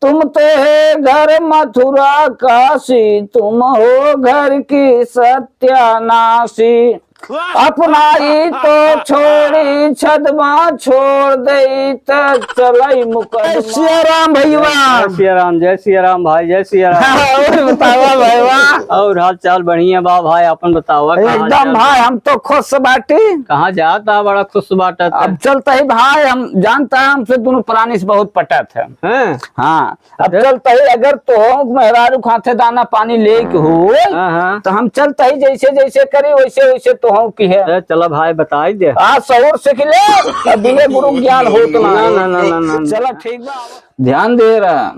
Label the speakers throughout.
Speaker 1: तुम तो है घर मथुरा काशी, तुम हो घर की सत्यानाशी। अपना ही तो छोड़ी छदमा छोड़ दई चलई मुकदमा। सिया राम भैया।
Speaker 2: जय सिया राम, जय सिया राम भाई, जय सिया राम।
Speaker 1: और बतावा भाई
Speaker 2: और हाल चाल बढ़िया बा भाई, अपन बतावा।
Speaker 1: एकदम भाई हम तो खुश बाटी।
Speaker 2: कहाँ जाता बड़ा खुश बाटा।
Speaker 1: अब चलता ही भाई, हम जानता है हमसे दोनों प्राणी से बहुत पटा थे। हाँ अब चलता ही, अगर तो मेहरारू खाते दाना पानी ले के हो तो हम चलता ही जैसे जैसे करी वैसे वैसे तो हम की है।
Speaker 2: चलो भाई बताई दे।
Speaker 1: शौर सीख ले, बिना गुरु ज्ञान हो तो
Speaker 2: ना।
Speaker 1: चलो ठीक बा, ध्यान दे रहा।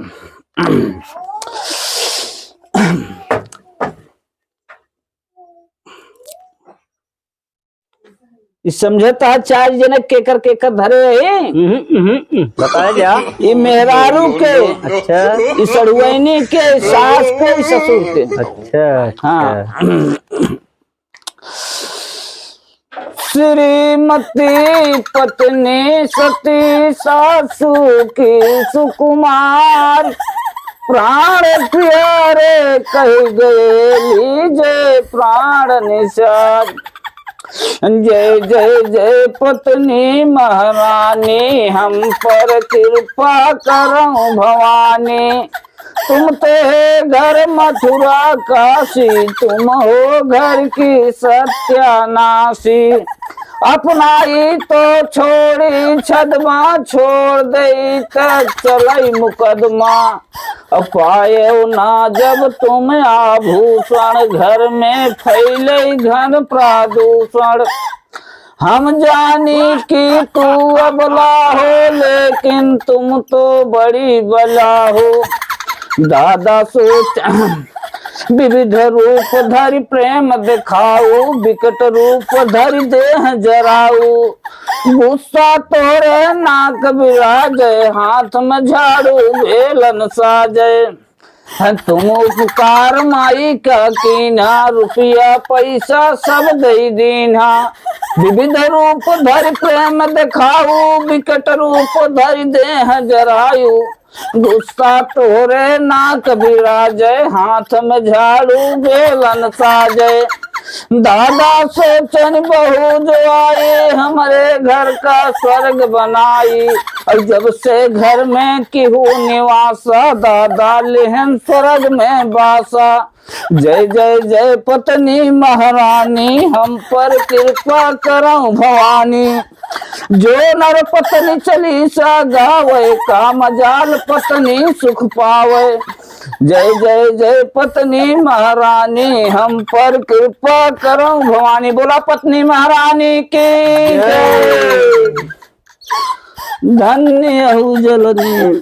Speaker 1: समझता है चार जने केकर केकर धरे है।
Speaker 2: बताया जा।
Speaker 1: ये मेहरारू के,
Speaker 2: अच्छा,
Speaker 1: इस अड़ुआनी के, सास के, ससुर के।
Speaker 2: अच्छा
Speaker 1: हाँ। श्रीमती पत्नी सती सासू की सुकुमार, प्राण प्यारे कह गए लीजे प्राण निषाद। जय जय जय पत्नी महारानी, हम पर कृपा करो भवानी। तुम तो है घर मथुरा काशी, तुम हो घर की सत्यानाशी। अपना ही तो छोड़ी छदमा छोड़ दई चलई मुकदमा। पाए ना जब तुम आभूषण, घर में फैले घन प्रदूषण। हम जानी कि तू अबला हो, लेकिन तुम तो बड़ी बला हो। दादा सोच विविध रूप धरि प्रेम दिखाऊ, विकट रूप धरि देह जराऊ। गुस्सा तोरे नाक विराजय, हाथ में झाड़ू भेलन साजय। तुम उपकार माई का कीना, रुपया पैसा सब दई दीना। विविध रूप धरि प्रेम दिखाऊ, विकट रूप धरि देह जरायु। गुस्सा तोरे नाक विराजय, हाथ में झाड़ू बेलन साजय। दादा सोचन बहू जो आए, हमारे घर का स्वर्ग बनाई। और जब से घर में केहू निवासा, दादा लेहन स्वर्ग में बासा। जय जय जय पत्नी महारानी, हम पर कृपा करो भवानी। जो नर पत्नी चालीसा गावे, काम जाल पत्नी सुख पावे। जय जय जय पत्नी महारानी, हम पर कृपा करो भवानी। बोला पत्नी महारानी की जय। धन्य हूँ जलनी।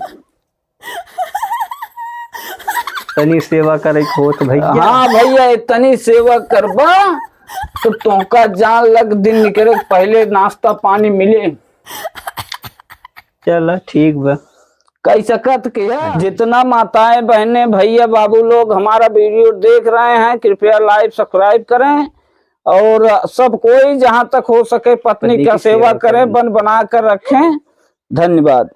Speaker 2: तनी सेवा करे होत भैया।
Speaker 1: हाँ भैया इतनी सेवा करबा तो तुमका जान लग दिन निकले, पहले नाश्ता पानी मिले।
Speaker 2: चलो ठीक बा।
Speaker 1: कई सकत किया। जितना माताएं बहनें भैया बाबू लोग हमारा वीडियो देख रहे हैं, कृपया लाइक सब्सक्राइब करें। और सब कोई जहां तक हो सके पत्नी का सेवा करें, बन बना कर रखें। धन्यवाद।